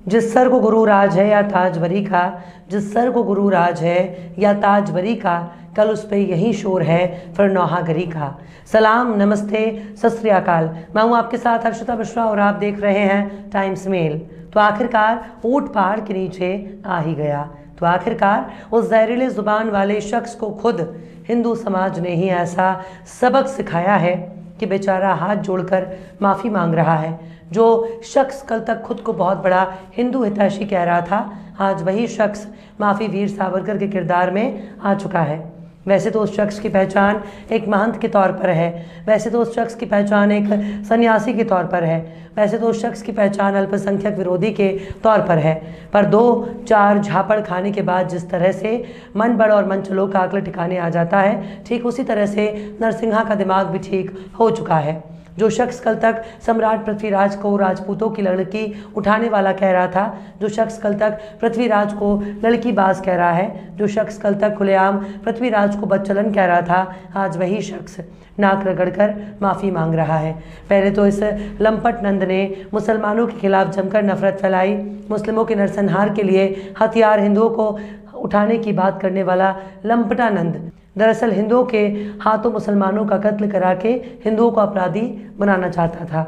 जिस सर को गुरु राज है या ताजवरी का, जिस सर को गुरु राज है या ताजवरी का, कल उस पे यही शोर है फिर नौहागरी का। सलाम, नमस्ते, सत श्री अकाल। मैं हूँ आपके साथ हर्षिता मिश्रा और आप देख रहे हैं टाइम्स मेल। तो आखिरकार ऊंट पहाड़ के नीचे आ ही गया। तो आखिरकार उस जहरीले जुबान वाले शख्स को खुद हिंदू समाज ने ही ऐसा सबक सिखाया है कि बेचारा हाथ जोड़कर माफ़ी मांग रहा है। जो शख्स कल तक खुद को बहुत बड़ा हिंदू हितैषी कह रहा था, आज वही शख्स माफ़ी वीर सावरकर के किरदार में आ चुका है। वैसे तो उस शख्स की पहचान एक महंत के तौर पर है, वैसे तो उस शख्स की पहचान एक सन्यासी के तौर पर है, वैसे तो उस शख्स की पहचान अल्पसंख्यक विरोधी के तौर पर है, पर 2-4 झापड़ खाने के बाद जिस तरह से मन बड़ और मन चलो का अक्ल ठिकाने आ जाता है, ठीक उसी तरह से नरसिंहा का दिमाग भी ठीक हो चुका है। जो शख्स कल तक सम्राट पृथ्वीराज को राजपूतों की लड़की उठाने वाला कह रहा था, जो शख्स कल तक पृथ्वीराज को लड़की बाज कह रहा है, जो शख्स कल तक खुलेआम पृथ्वीराज को बदचलन कह रहा था, आज वही शख्स नाक रगड़कर माफ़ी मांग रहा है। पहले तो इस लंपट नंद ने मुसलमानों के खिलाफ जमकर नफरत फैलाई, मुस्लिमों के नरसंहार के लिए हथियार हिंदुओं को उठाने की बात करने वाला लंपटा नंद दरअसल हिंदुओं के हाथों मुसलमानों का कत्ल करा के हिंदुओं को अपराधी बनाना चाहता था।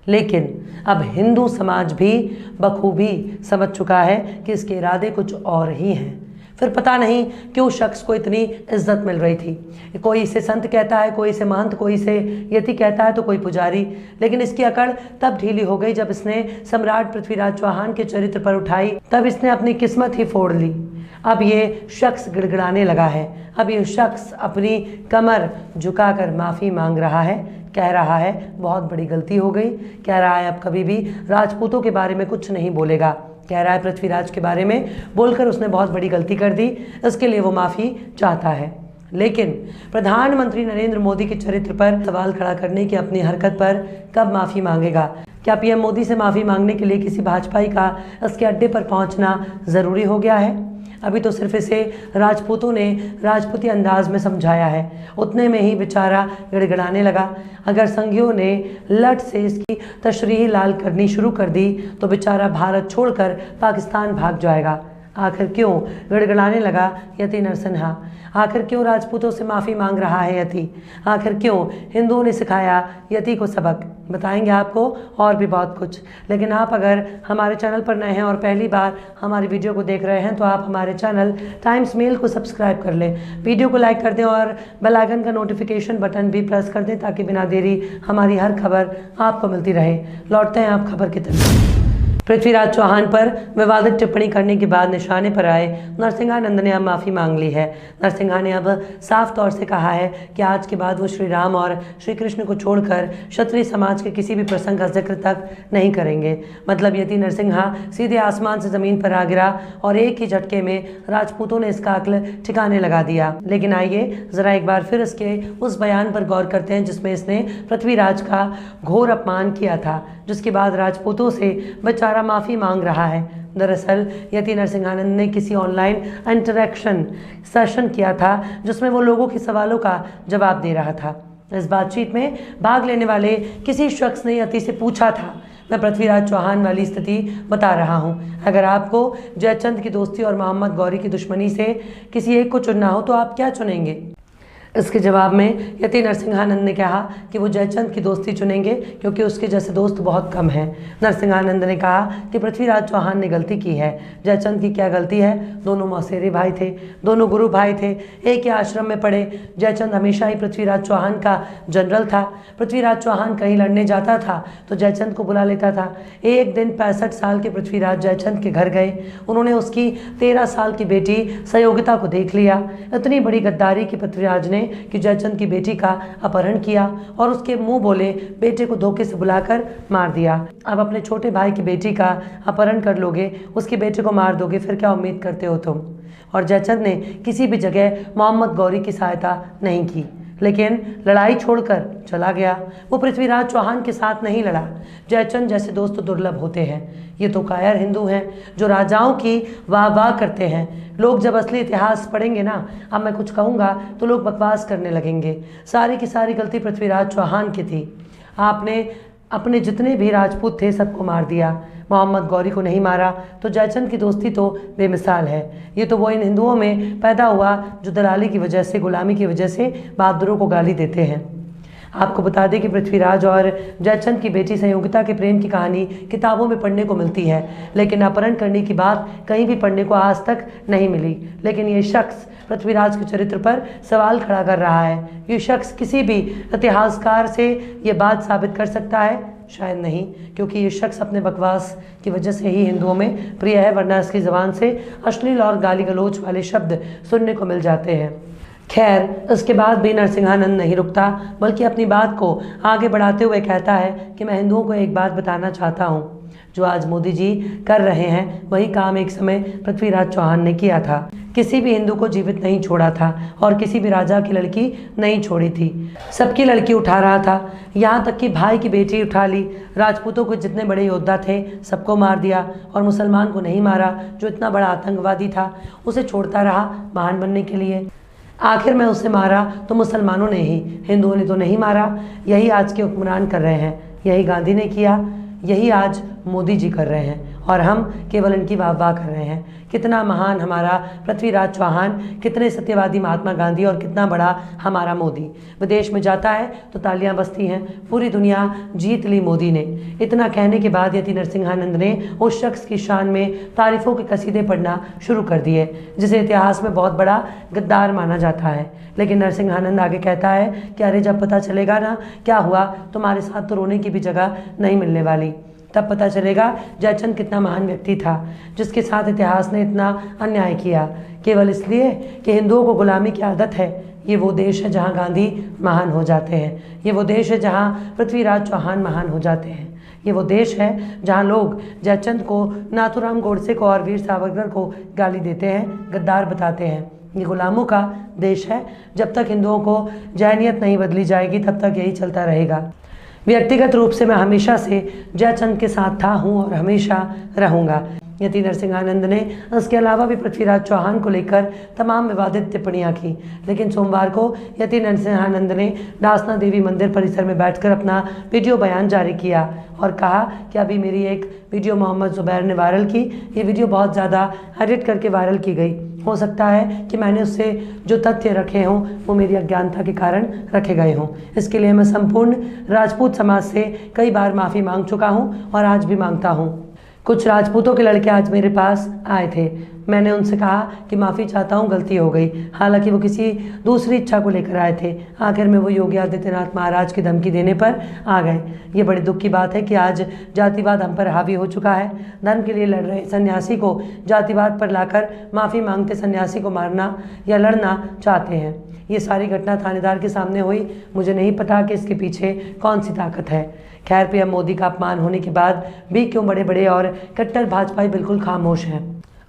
लेकिन अब हिंदू समाज भी बखूबी समझ चुका है कि इसके इरादे कुछ और ही हैं। फिर पता नहीं क्यों शख्स को इतनी इज्जत मिल रही थी। कोई इसे संत कहता है, कोई इसे महंत, कोई इसे यति कहता है, तो कोई पुजारी। लेकिन इसकी अकड़ तब ढीली हो गई जब इसने सम्राट पृथ्वीराज चौहान के चरित्र पर उठाई, तब इसने अपनी किस्मत ही फोड़ ली। अब ये शख्स गिड़गिड़ाने लगा है, अब ये शख्स अपनी कमर झुकाकर माफ़ी मांग रहा है, कह रहा है बहुत बड़ी गलती हो गई, कह रहा है अब कभी भी राजपूतों के बारे में कुछ नहीं बोलेगा, कह रहा है पृथ्वीराज के बारे में बोलकर उसने बहुत बड़ी गलती कर दी, इसके लिए वो माफ़ी चाहता है। लेकिन प्रधानमंत्री नरेंद्र मोदी के चरित्र पर सवाल खड़ा करने की अपनी हरकत पर कब माफ़ी मांगेगा? क्या पीएम मोदी से माफ़ी मांगने के लिए किसी भाजपाई का इसके अड्डे पर पहुंचना ज़रूरी हो गया है? अभी तो सिर्फ इसे राजपूतों ने राजपूती अंदाज में समझाया है, उतने में ही बेचारा गिड़गिड़ाने लगा। अगर संघियों ने लट से इसकी तशरीह लाल करनी शुरू कर दी तो बेचारा भारत छोड़कर पाकिस्तान भाग जाएगा। आखिर क्यों गिड़गिड़ाने लगा यति नरसिंहा? आखिर क्यों राजपूतों से माफ़ी मांग रहा है यति? आखिर क्यों हिंदुओं ने सिखाया यति को सबक? बताएंगे आपको और भी बहुत कुछ। लेकिन आप अगर हमारे चैनल पर नए हैं और पहली बार हमारी वीडियो को देख रहे हैं तो आप हमारे चैनल टाइम्स मेल को सब्सक्राइब कर लें, वीडियो को लाइक कर दें और बेल आइकन का नोटिफिकेशन बटन भी प्रेस कर दें ताकि बिना देरी हमारी हर खबर आपको मिलती रहे। लौटते हैं आप खबर की तरफ। पृथ्वीराज चौहान पर विवादित टिप्पणी करने के बाद निशाने पर आए नरसिंहानंद ने अब माफ़ी मांग ली है। नरसिंहा ने अब साफ तौर से कहा है कि आज के बाद वो श्री राम और श्री कृष्ण को छोड़कर क्षत्रिय समाज के किसी भी प्रसंग का जिक्र तक नहीं करेंगे। मतलब यति नरसिंहा सीधे आसमान से ज़मीन पर आ गिरा और एक ही झटके में राजपूतों ने इसका अक्ल ठिकाने लगा दिया। लेकिन आइए ज़रा एक बार फिर इसके उस बयान पर गौर करते हैं जिसमें इसने पृथ्वीराज का घोर अपमान किया था, जिसके बाद राजपूतों से बेचारा माफ़ी मांग रहा है। दरअसल यति नरसिंहानंद ने किसी ऑनलाइन इंटरेक्शन सेशन किया था जिसमें वो लोगों के सवालों का जवाब दे रहा था। इस बातचीत में भाग लेने वाले किसी शख्स ने यति से पूछा था, मैं पृथ्वीराज चौहान वाली स्थिति बता रहा हूँ, अगर आपको जयचंद की दोस्ती और मोहम्मद गौरी की दुश्मनी से किसी एक को चुनना हो तो आप क्या चुनेंगे? इसके जवाब में यति नरसिंहानंद ने कहा कि वो जयचंद की दोस्ती चुनेंगे क्योंकि उसके जैसे दोस्त बहुत कम हैं। नरसिंहानंद ने कहा कि पृथ्वीराज चौहान ने गलती की है। जयचंद की क्या गलती है? दोनों मौसेरे भाई थे, दोनों गुरु भाई थे, एक ही आश्रम में पढ़े। जयचंद हमेशा ही पृथ्वीराज चौहान का जनरल था। पृथ्वीराज चौहान कहीं लड़ने जाता था तो जयचंद को बुला लेता था। एक दिन 65 साल के पृथ्वीराज जयचंद के घर गए। उन्होंने उसकी 13 साल की बेटी संयोगिता को देख लिया। इतनी बड़ी गद्दारी की पृथ्वीराज ने कि जयचंद की बेटी का अपहरण किया और उसके मुंह बोले बेटे को धोखे से बुलाकर मार दिया। अब अपने छोटे भाई की बेटी का अपहरण कर लोगे, उसके बेटे को मार दोगे, फिर क्या उम्मीद करते हो तुम? और जयचंद ने किसी भी जगह मोहम्मद गौरी की सहायता नहीं की, लेकिन लड़ाई छोड़कर चला गया। वो पृथ्वीराज चौहान के साथ नहीं लड़ा। जयचंद जैसे दोस्त दुर्लभ होते हैं। ये तो कायर हिंदू हैं जो राजाओं की वाह वाह करते हैं। लोग जब असली इतिहास पढ़ेंगे ना, अब मैं कुछ कहूँगा तो लोग बकवास करने लगेंगे। सारी की सारी गलती पृथ्वीराज चौहान की थी। आपने अपने जितने भी राजपूत थे सबको मार दिया। मोहम्मद गौरी को नहीं मारा तो जयचंद की दोस्ती तो बेमिसाल है। ये तो वो इन हिंदुओं में पैदा हुआ जो दलाली की वजह से, गुलामी की वजह से बहादुरों को गाली देते हैं। आपको बता दें कि पृथ्वीराज और जयचंद की बेटी संयोगिता के प्रेम की कहानी किताबों में पढ़ने को मिलती है, लेकिन अपहरण करने की बात कहीं भी पढ़ने को आज तक नहीं मिली। लेकिन ये शख्स पृथ्वीराज के चरित्र पर सवाल खड़ा कर रहा है। ये शख्स किसी भी इतिहासकार से ये बात साबित कर सकता है? शायद नहीं, क्योंकि ये शख्स अपने बकवास की वजह से ही हिंदुओं में प्रिय है, वरना इसकी ज़बान से अश्लील और गाली गलौज वाले शब्द सुनने को मिल जाते हैं। खैर, इसके बाद भी नरसिंहानंद नहीं रुकता, बल्कि अपनी बात को आगे बढ़ाते हुए कहता है कि मैं हिंदुओं को एक बात बताना चाहता हूँ। जो आज मोदी जी कर रहे हैं वही काम एक समय पृथ्वीराज चौहान ने किया था। किसी भी हिंदू को जीवित नहीं छोड़ा था और किसी भी राजा की लड़की नहीं छोड़ी थी। सबकी लड़की उठा रहा था, यहाँ तक कि भाई की बेटी उठा ली। राजपूतों के जितने बड़े योद्धा थे सबको मार दिया और मुसलमान को नहीं मारा जो इतना बड़ा आतंकवादी था। उसे छोड़ता रहा महान बनने के लिए। आखिर में उसे मारा तो मुसलमानों ने ही, हिंदुओं ने तो नहीं मारा। यही आज के हुक्मरान कर रहे हैं, यही गांधी ने किया, यही आज मोदी जी कर रहे हैं और हम केवल इनकी वाह कर रहे हैं। कितना महान हमारा पृथ्वीराज चौहान, कितने सत्यवादी महात्मा गांधी और कितना बड़ा हमारा मोदी। विदेश में जाता है तो तालियां बजती हैं, पूरी दुनिया जीत ली मोदी ने। इतना कहने के बाद यति नरसिंहानंद ने उस शख्स की शान में तारीफ़ों के कसीदे पढ़ना शुरू कर दिए जिसे इतिहास में बहुत बड़ा गद्दार माना जाता है। लेकिन नरसिंहानंद आगे कहता है कि अरे जब पता चलेगा ना क्या हुआ, तुम्हारे साथ तो रोने की भी जगह नहीं मिलने वाली। तब पता चलेगा जयचंद कितना महान व्यक्ति था जिसके साथ इतिहास ने इतना अन्याय किया, केवल इसलिए कि हिंदुओं को गुलामी की आदत है। ये वो देश है जहाँ गांधी महान हो जाते हैं, ये वो देश है जहाँ पृथ्वीराज चौहान महान हो जाते हैं, ये वो देश है जहाँ लोग जयचंद को, नाथूराम गोडसे को और वीर सावरकर को गाली देते हैं, गद्दार बताते हैं। ये गुलामों का देश है। जब तक हिंदुओं को जहनियत नहीं बदली जाएगी तब तक यही चलता रहेगा। व्यक्तिगत रूप से मैं हमेशा से जयचंद के साथ था, हूँ और हमेशा रहूँगा। यति नरसिंहानंद ने इसके अलावा भी पृथ्वीराज चौहान को लेकर तमाम विवादित टिप्पणियां की। लेकिन सोमवार को यति नरसिंहानंद ने डासना देवी मंदिर परिसर में बैठकर अपना वीडियो बयान जारी किया और कहा कि अभी मेरी एक वीडियो मोहम्मद ज़ुबैर ने वायरल की। ये वीडियो बहुत ज़्यादा एडिट करके वायरल की गई। हो सकता है कि मैंने उससे जो तथ्य रखे हों वो मेरी अज्ञानता के कारण रखे गए हों। इसके लिए मैं संपूर्ण राजपूत समाज से कई बार माफ़ी मांग चुका हूँ और आज भी मांगता हूँ। कुछ राजपूतों के लड़के आज मेरे पास आए थे। मैंने उनसे कहा कि माफ़ी चाहता हूँ, गलती हो गई। हालांकि वो किसी दूसरी इच्छा को लेकर आए थे। आखिर में वो योगी आदित्यनाथ महाराज की धमकी देने पर आ गए। ये बड़ी दुख की बात है कि आज जातिवाद हम पर हावी हो चुका है। धर्म के लिए लड़ रहे सन्यासी को जातिवाद पर लाकर माफ़ी मांगते सन्यासी को मारना या लड़ना चाहते हैं। ये सारी घटना थानेदार के सामने हुई। मुझे नहीं पता कि इसके पीछे कौन सी ताकत है। खैर, पीएम मोदी का अपमान होने के बाद भी क्यों बड़े बड़े और कट्टर भाजपाई बिल्कुल खामोश हैं,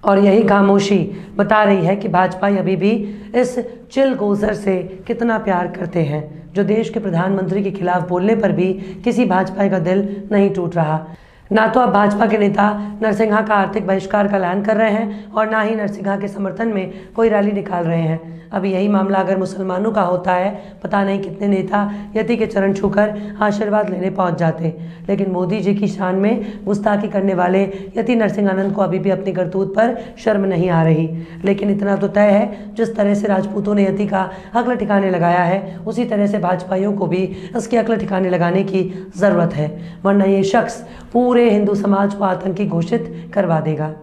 और यही खामोशी बता रही है कि भाजपा अभी भी इस चिलगोज़र से कितना प्यार करते हैं, जो देश के प्रधानमंत्री के खिलाफ बोलने पर भी किसी भाजपाई का दिल नहीं टूट रहा। ना तो अब भाजपा के नेता नरसिंहा का आर्थिक बहिष्कार का ऐलान कर रहे हैं और ना ही नरसिंहा के समर्थन में कोई रैली निकाल रहे हैं। अब यही मामला अगर मुसलमानों का होता है, पता नहीं कितने नेता यति के चरण छूकर आशीर्वाद लेने पहुंच जाते। लेकिन मोदी जी की शान में गुस्ताखी करने वाले यति नरसिंहानंद को अभी भी अपनी करतूत पर शर्म नहीं आ रही। लेकिन इतना तो तय है, जिस तरह से राजपूतों ने यति का अक्ल ठिकाने लगाया है, उसी तरह से भाजपाइयों को भी इसके अक्ल ठिकाने लगाने की ज़रूरत है, वरना ये शख्स पूरे हिंदू समाज को आतंकी घोषित करवा देगा।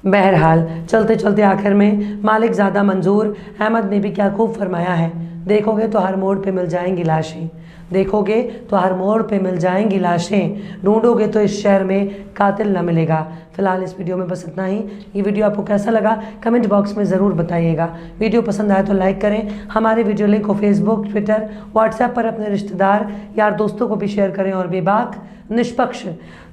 बहरहाल चलते चलते आखिर में मालिक ज़्यादा मंजूर अहमद ने भी क्या खूब फरमाया है, देखोगे तो हर मोड़ पे मिल जाएंगी लाशें, देखोगे तो हर मोड़ पे मिल जाएंगी लाशें, ढूंढोगे तो इस शहर में कातिल न मिलेगा। फिलहाल इस वीडियो में बस इतना ही। ये वीडियो आपको कैसा लगा कमेंट बॉक्स में ज़रूर बताइएगा। वीडियो पसंद आए तो लाइक करें। हमारे वीडियो लिंक को फेसबुक, ट्विटर, व्हाट्सएप पर अपने रिश्तेदार, यार, दोस्तों को भी शेयर करें। और बेबाक, निष्पक्ष,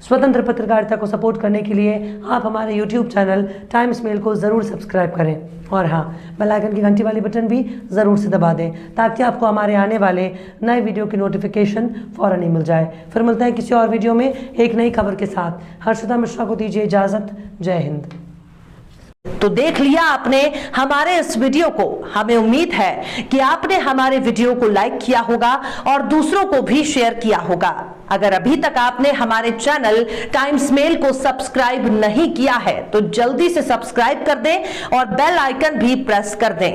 स्वतंत्र पत्रकारिता को सपोर्ट करने के लिए आप हमारे यूट्यूब चैनल टाइम्स मेल को ज़रूर सब्सक्राइब करें। और हाँ, बेल आइकन की घंटी वाली बटन भी ज़रूर से दबा दें ताकि आपको हमारे आने वाले नए वीडियो की नोटिफिकेशन फ़ौरन ही मिल जाए। फिर मिलते हैं किसी और वीडियो में एक नई खबर के साथ। हर्षिता मिश्रा को दीजिए इजाज़त। जय हिंद। तो देख लिया आपने हमारे इस वीडियो को। हमें उम्मीद है कि आपने हमारे वीडियो को लाइक किया होगा और दूसरों को भी शेयर किया होगा। अगर अभी तक आपने हमारे चैनल टाइम्स मेल को सब्सक्राइब नहीं किया है तो जल्दी से सब्सक्राइब कर दें और बेल आइकन भी प्रेस कर दें।